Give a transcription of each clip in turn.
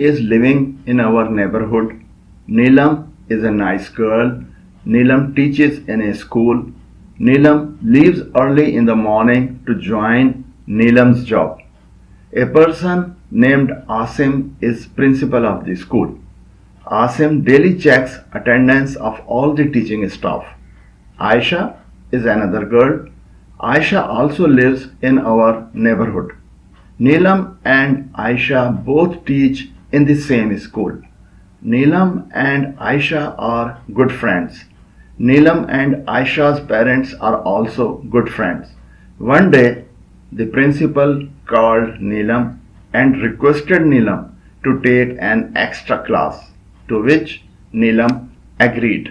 is living in our neighborhood. Neelam is a nice girl. Neelam teaches in a school. Neelam leaves early in the morning to join Neelam's job. A person named Asim is principal of the school. Asim daily checks attendance of all the teaching staff. Aisha is another girl. Aisha also lives in our neighborhood. Neelam and Aisha both teach in the same school. Neelam and Aisha are good friends. Neelam and Aisha's parents are also good friends. One day, the principal called Neelam and requested Neelam to take an extra class, to which Neelam agreed.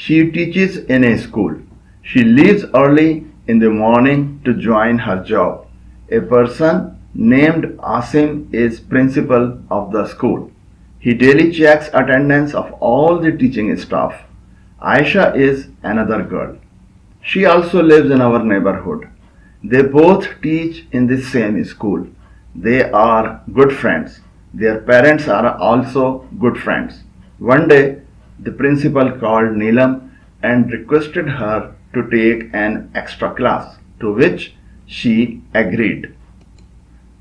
She teaches in a school. She leaves early in the morning to join her job. A person named Asim is principal of the school. He daily checks attendance of all the teaching staff. Aisha is another girl. She also lives in our neighborhood. They both teach in the same school. They are good friends. Their parents are also good friends. One day, the principal called Neelam and requested her to take an extra class, to which she agreed.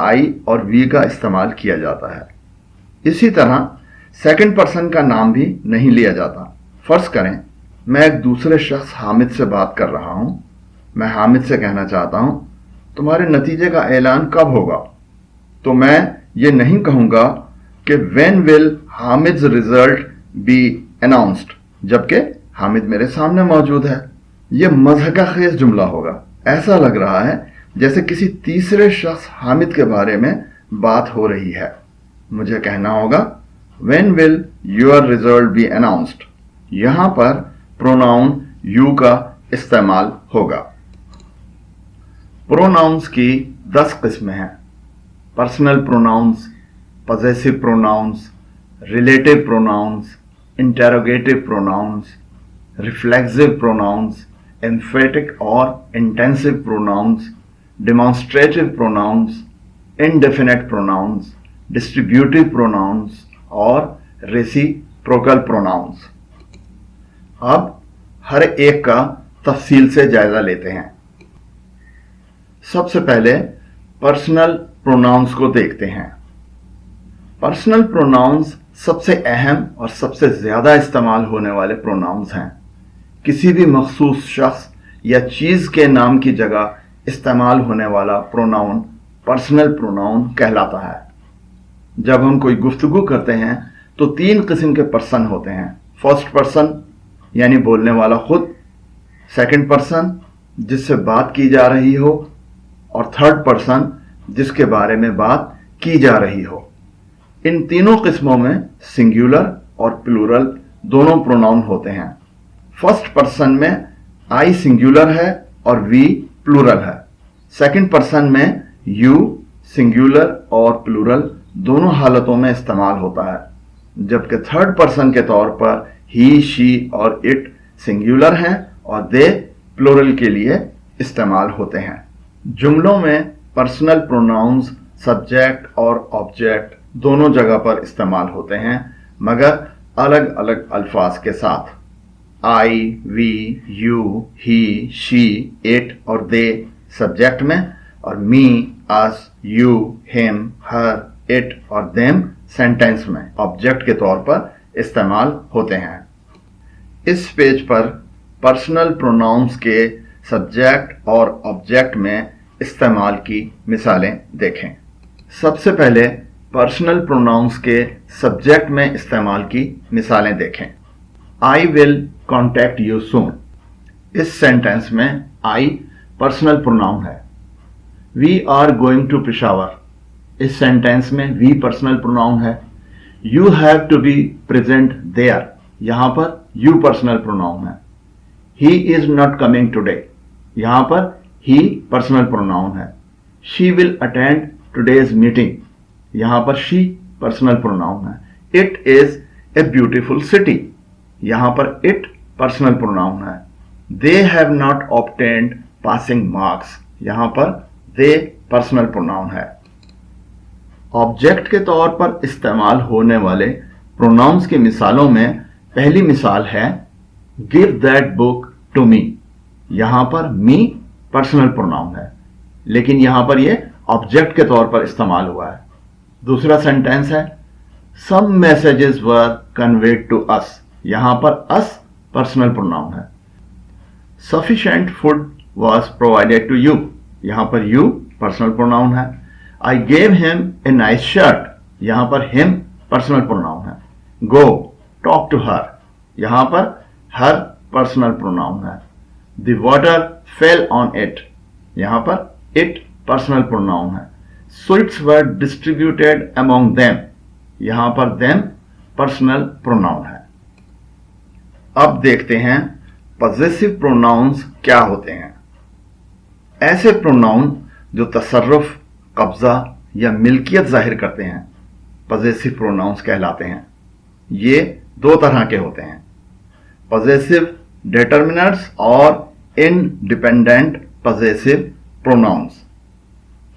آئی اور وی کا استعمال کیا جاتا ہے. اسی طرح second person کا نام بھی نہیں لیا جاتا. فرض کریں میں ایک دوسرے شخص حامد سے بات کر رہا ہوں. میں حامد سے کہنا چاہتا ہوں تمہارے نتیجے کا اعلان کب ہوگا؟ تو میں یہ نہیں کہوں گا کہ when will حامد's result be announced، جبکہ حامد میرے سامنے موجود ہے. یہ مضحکہ خیز جملہ ہوگا. ایسا لگ رہا ہے جیسے کسی تیسرے شخص حامد کے بارے میں بات ہو رہی ہے. مجھے کہنا ہوگا when will your result be announced. یہاں پر پروناؤن یو کا استعمال ہوگا. پروناؤنس کی 10 قسمیں ہیں. Personal pronouns, possessive pronouns, relative pronouns, interrogative pronouns, reflexive pronouns, emphatic اور intensive pronouns, demonstrative pronouns, indefinite pronouns, distributive pronouns اور ریسیپروکل پروناؤنس. اب ہر ایک کا تفصیل سے جائزہ لیتے ہیں. سب سے پہلے پرسنل پروناؤنس کو دیکھتے ہیں. پرسنل پروناؤنس سب سے اہم اور سب سے زیادہ استعمال ہونے والے پروناؤنس ہیں. کسی بھی مخصوص شخص یا چیز کے نام کی جگہ استعمال ہونے والا پروناؤن پرسنل پروناؤن کہلاتا ہے. جب ہم کوئی گفتگو کرتے ہیں تو 3 قسم کے پرسن ہوتے ہیں. فرسٹ پرسن یعنی بولنے والا خود، سیکنڈ پرسن جس سے بات کی جا رہی ہو، اور تھرڈ پرسن جس کے بارے میں بات کی جا رہی ہو. ان تینوں قسموں میں سنگولر اور پلورل دونوں پروناؤن ہوتے ہیں. فرسٹ پرسن میں آئی سنگولر ہے اور وی پلورل ہے. سیکنڈ پرسن میں یو سنگولر اور پلورل دونوں حالتوں میں استعمال ہوتا ہے، جبکہ تھرڈ پرسن کے طور پر ہی، شی اور اٹ سنگولر ہیں اور دے پلورل کے لیے استعمال ہوتے ہیں. جملوں میں پرسنل پروناؤنز سبجیکٹ اور آبجیکٹ دونوں جگہ پر استعمال ہوتے ہیں، مگر الگ الگ الفاظ کے ساتھ. آئی، وی، یو، ہی، شی، اٹ اور دے سبجیکٹ میں، اور می، اس، یو، ہم، ہر، اٹ اور دیم سینٹینس میں آبجیکٹ کے طور پر استعمال ہوتے ہیں. اس پیج پر پرسنل پروناؤنس کے سبجیکٹ اور آبجیکٹ میں استعمال کی مثالیں دیکھیں. سب سے پہلے پرسنل پروناؤنس کے سبجیکٹ میں استعمال کی مثالیں دیکھیں. I will contact you soon. اس سینٹینس میں I پرسنل پروناؤن ہے. We are going to Peshawar. اس سینٹینس میں we پرسنل پروناؤن ہے. You have to be present there. یہاں پر you پرسنل پروناؤن ہے. He is not coming today. یہاں پر he پرسنل پروناؤن ہے. She will attend today's meeting. یہاں پر she پرسنل پروناؤن ہے. It is a beautiful city. یہاں پر it پرسنل پروناؤن ہے. They have not obtained passing marks. یہاں پر they پرسنل پروناؤن ہے. آبجیکٹ کے طور پر استعمال ہونے والے پروناؤنس کی مثالوں میں پہلی مثال ہے give that book to me. یہاں پر me پرسنل پروناؤن ہے، لیکن یہاں پر یہ آبجیکٹ کے طور پر استعمال ہوا ہے. دوسرا سینٹینس ہے some messages were conveyed to us. یہاں پر us پرسنل پروناؤن ہے. sufficient food was provided to you. یہاں پر you پرسنل پروناؤن ہے. I gave him a nice shirt. یہاں پر him پرسنل پروناؤن ہے. go talk to her. یہاں پر her personal pronoun ہے. the water fell on it. یہاں پر it پرسنل پروناؤن ہے. sweets were distributed among them. یہاں پر them personal pronoun ہے. اب دیکھتے ہیں پوزیسو پروناؤنس کیا ہوتے ہیں. ایسے پروناؤن جو تصرف، قبضہ یا ملکیت ظاہر کرتے ہیں پوزیسو پروناؤنس کہلاتے ہیں. یہ 2 طرح کے ہوتے ہیں، پوزیسو ڈیٹرمنرز اور انڈیپینڈنٹ پوزیسو پروناؤنس.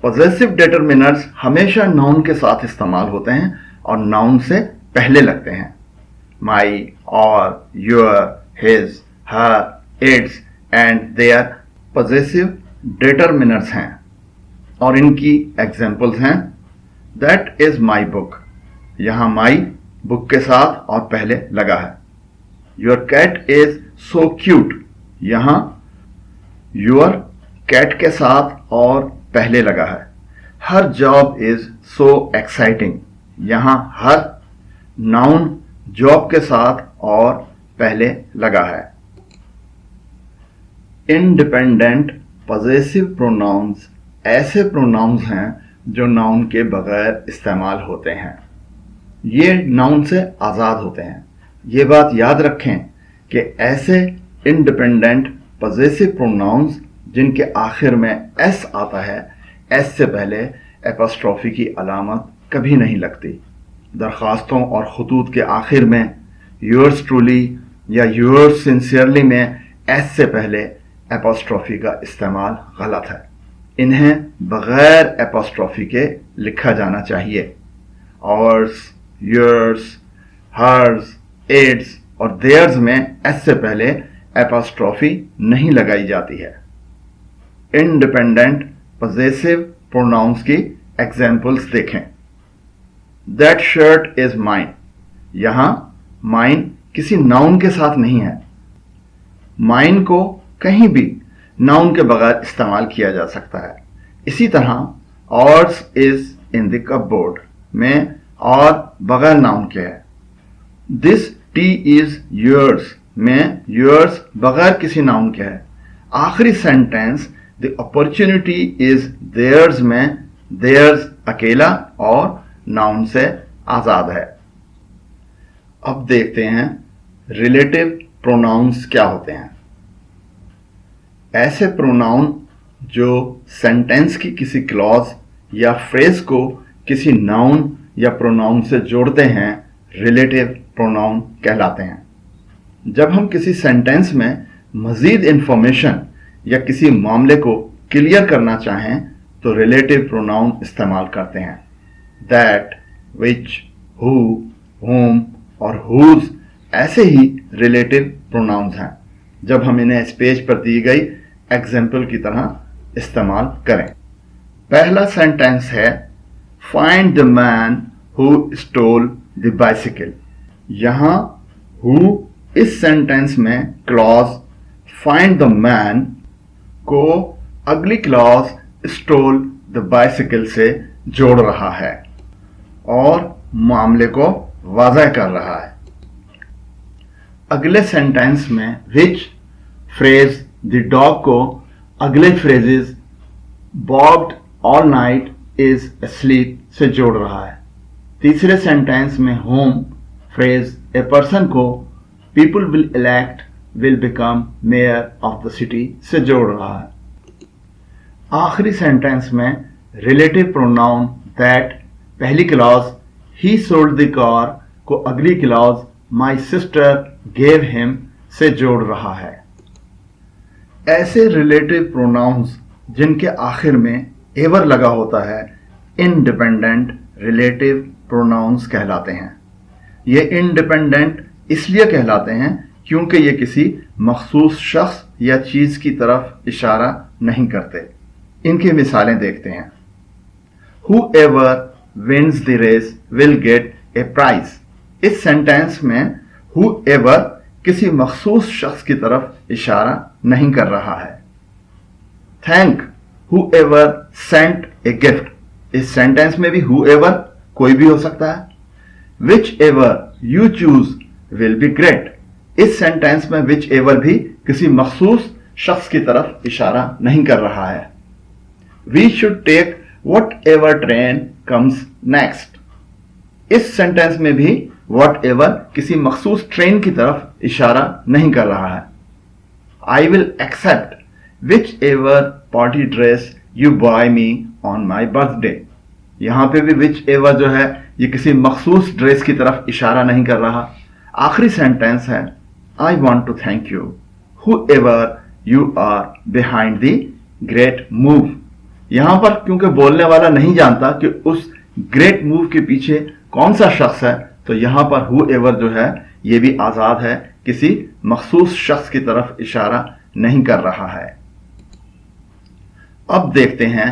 پوزیسو ڈیٹرمنرز ہمیشہ ناؤن کے ساتھ استعمال ہوتے ہیں اور ناؤن سے پہلے لگتے ہیں. مائی، اور، your, his, her, its and their possessive determiners ہیں. اور ان کی ایگزامپلس ہیں دیٹ از مائی بک. یہاں مائی بک کے ساتھ اور پہلے لگا ہے. Your cat is so cute. یہاں یور کیٹ کے ساتھ اور پہلے لگا ہے. ہر جاب از سو ایکسائٹنگ. یہاں ہر ناؤن جاب کے ساتھ اور پہلے لگا ہے. انڈیپینڈنٹ پوزیسو پروناؤنز ایسے پروناؤنز ہیں جو ناؤن کے بغیر استعمال ہوتے ہیں. یہ ناؤن سے آزاد ہوتے ہیں. یہ بات یاد رکھیں کہ ایسے انڈیپینڈنٹ پوزیسو پروناؤنز جن کے آخر میں ایس آتا ہے، ایس سے پہلے اپوسٹروفی کی علامت کبھی نہیں لگتی. درخواستوں اور خطوط کے آخر میں یورز ٹرولی یا یورز سنسیئرلی میں ایس سے پہلے اپوسٹروفی کا استعمال غلط ہے. انہیں بغیر اپوسٹروفی کے لکھا جانا چاہیے. اورز، یورز، ہرز، ایڈز اور دیئرز میں ایس سے پہلے اپوسٹروفی نہیں لگائی جاتی ہے. انڈیپینڈنٹ پوزیسو پروناؤنز کی ایگزامپلس دیکھیں. That shirt is mine. یہاں مائن کسی ناؤن کے ساتھ نہیں ہے. مائن کو کہیں بھی ناؤن کے بغیر استعمال کیا جا سکتا ہے. اسی طرح ours is in the cupboard میں اور بغیر ناؤن کے ہے. دس ٹی از یورز میں یورز بغیر کسی ناؤن کے ہے. آخری sentence the opportunity is theirs میں دیئرز اکیلا اور ناؤن سے آزاد ہے. اب دیکھتے ہیں ریلیٹو پروناؤنز کیا ہوتے ہیں. ایسے پروناؤن جو سینٹینس کی کسی کلاز یا فریز کو کسی ناؤن یا پروناؤن سے جوڑتے ہیں ریلیٹو پروناؤن کہلاتے ہیں. جب ہم کسی سینٹینس میں مزید انفارمیشن یا کسی معاملے کو کلیئر کرنا چاہیں تو ریلیٹو پروناؤن استعمال کرتے ہیں. دیٹ، وچ، ہو، ہوم اور ہوز ایسے ہی ریلیٹو پروناؤنز ہیں. جب ہم انہیں اس پیج پر دی گئی ایگزامپل کی طرح استعمال کریں. پہلا سینٹینس ہے find the man who stole the bicycle. یہاں ہو اس سینٹینس میں کلاز فائنڈ دا مین کو اگلی کلاز اسٹول دا بائسیکل سے جوڑ رہا ہے اور معاملے کو واضح کر رہا ہے. اگلے سینٹینس میں وچ فریز دی ڈاگ کو اگلے فریزز باگڈ آل نائٹ از اسلیپ سے جوڑ رہا ہے. تیسرے سینٹینس میں ہوم فریز اے پرسن کو people will elect will become measure of the city سے جوڑ رہا ہے. آخری سینٹینس میں ریلیٹو پروناؤن دیٹ پہلی کلاز ہی سولڈ دی کار کو اگلی کلاز مائی سسٹر گیو ہم سے جوڑ رہا ہے. ایسے ریلیٹو پروناؤنز جن کے آخر میں ایور لگا ہوتا ہے انڈیپینڈنٹ ریلیٹو پروناؤنز کہلاتے ہیں. یہ انڈیپینڈنٹ اس لیے کہلاتے ہیں کیونکہ یہ کسی مخصوص شخص یا چیز کی طرف اشارہ نہیں کرتے. ان کی مثالیں دیکھتے ہیں. Whoever wins the race will get a prize. اس سینٹینس میں whoever کسی مخصوص شخص کی طرف اشارہ نہیں کر رہا ہے. Thank whoever sent a gift. اس سینٹینس میں بھی whoever کوئی بھی ہو سکتا ہے. Whichever you choose will be great. اس سینٹینس میں whichever بھی کسی مخصوص شخص کی طرف اشارہ نہیں کر رہا ہے. We should take whatever train comes next. Us sentence میں بھی whatever کسی مخصوص ٹرین کی طرف اشارہ نہیں کر رہا ہے. I will accept whichever party dress you buy me on my birthday. یہاں پہ بھی whichever جو ہے یہ کسی مخصوص ڈریس کی طرف اشارہ نہیں کر رہا. آخری سینٹینس ہے I want to thank you whoever you are behind the great move. یہاں پر کیونکہ بولنے والا نہیں جانتا کہ اس گریٹ موو کے پیچھے کون سا شخص ہے تو یہاں پر whoever جو ہے یہ بھی آزاد ہے، کسی مخصوص شخص کی طرف اشارہ نہیں کر رہا ہے. اب دیکھتے ہیں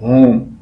whom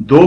2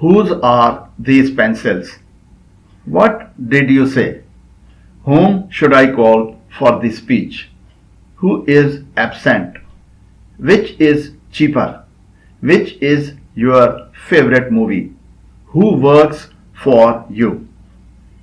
Whose are these pencils? What did you say? Whom should I call for the speech? Who is absent? Which is cheaper? Which is your favorite movie? Who works for you?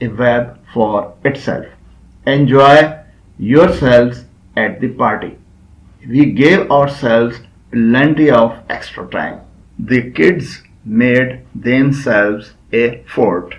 a web for itself. Enjoy yourselves at the party. We gave ourselves plenty of extra time. The kids made themselves a fort.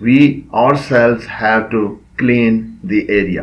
We ourselves have to clean the area.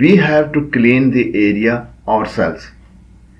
We have to clean the area ourselves.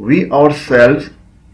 we ourselves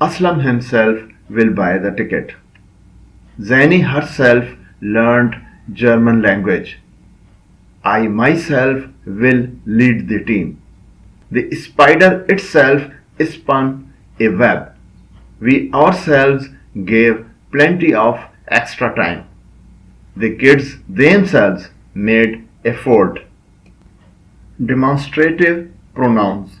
Aslam himself will buy the ticket. Zaini herself learned German language. I myself will lead the team. The spider itself spun a web. We ourselves gave plenty of extra time. The kids themselves made a fort. Demonstrative pronouns,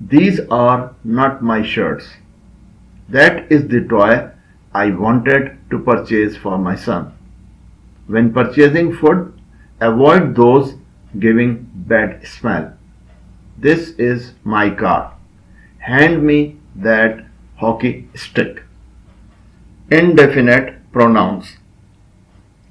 These are not my shirts. That is the toy I wanted to purchase for my son. When purchasing food, avoid those giving bad smell. This is my car. Hand me that hockey stick. Indefinite pronouns.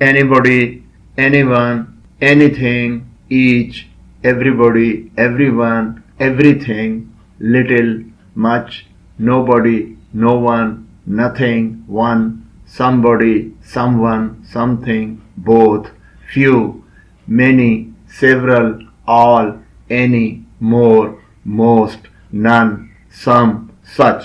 Anybody, anyone, anything, each, everybody, everyone, everything, little, much, nobody, no one, nothing, one, somebody, someone, something, both, few, many, several, all, any, more, most, none, some, such,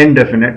indefinite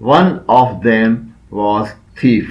One of them was thief.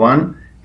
one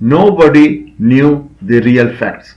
Nobody knew the real facts.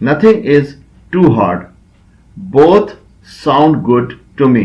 Nothing is too hard. Both sound good to me.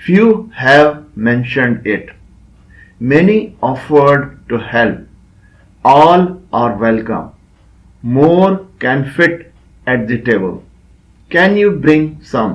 Few have mentioned it. Many offered to help. All are welcome. More can fit at the table. Can you bring some?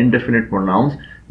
indefinite pronouns,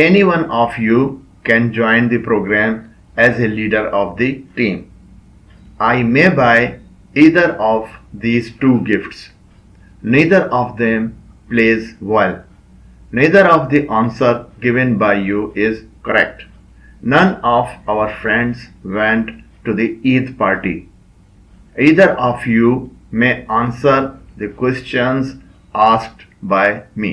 Any one of you can join the program as a leader of the team. I may buy either of these two gifts. Neither of them plays well. Neither of the answer given by you is correct. None of our friends went to the Eid party. Either of you may answer the questions asked by me.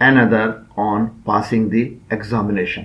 another on passing the examination।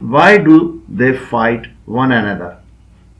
Why do they fight one another?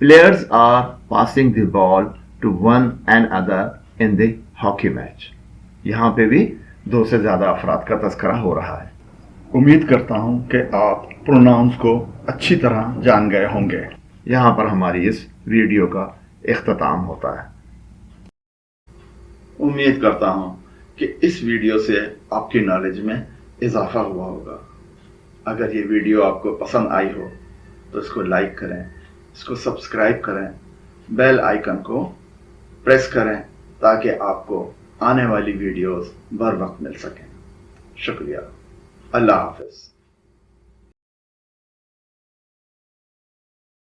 Players are passing the ball to one another in the hockey match। یہاں پہ بھی 2 سے زیادہ افراد کا تذکرہ ہو رہا ہے۔ امید کرتا ہوں کہ آپ پروناؤنس کو اچھی طرح جان گئے ہوں گے۔ یہاں پر ہماری اس ویڈیو کا اختتام ہوتا ہے۔ امید کرتا ہوں کہ اس ویڈیو سے آپ کی نالج میں اضافہ ہوا ہوگا۔ اگر یہ ویڈیو آپ کو پسند آئی ہو تو اس کو لائک کریں، اس کو سبسکرائب کریں، بیل آئیکن کو پریس کریں تاکہ آپ کو آنے والی ویڈیوز بر وقت مل سکیں۔ شکریہ۔ اللہ حافظ۔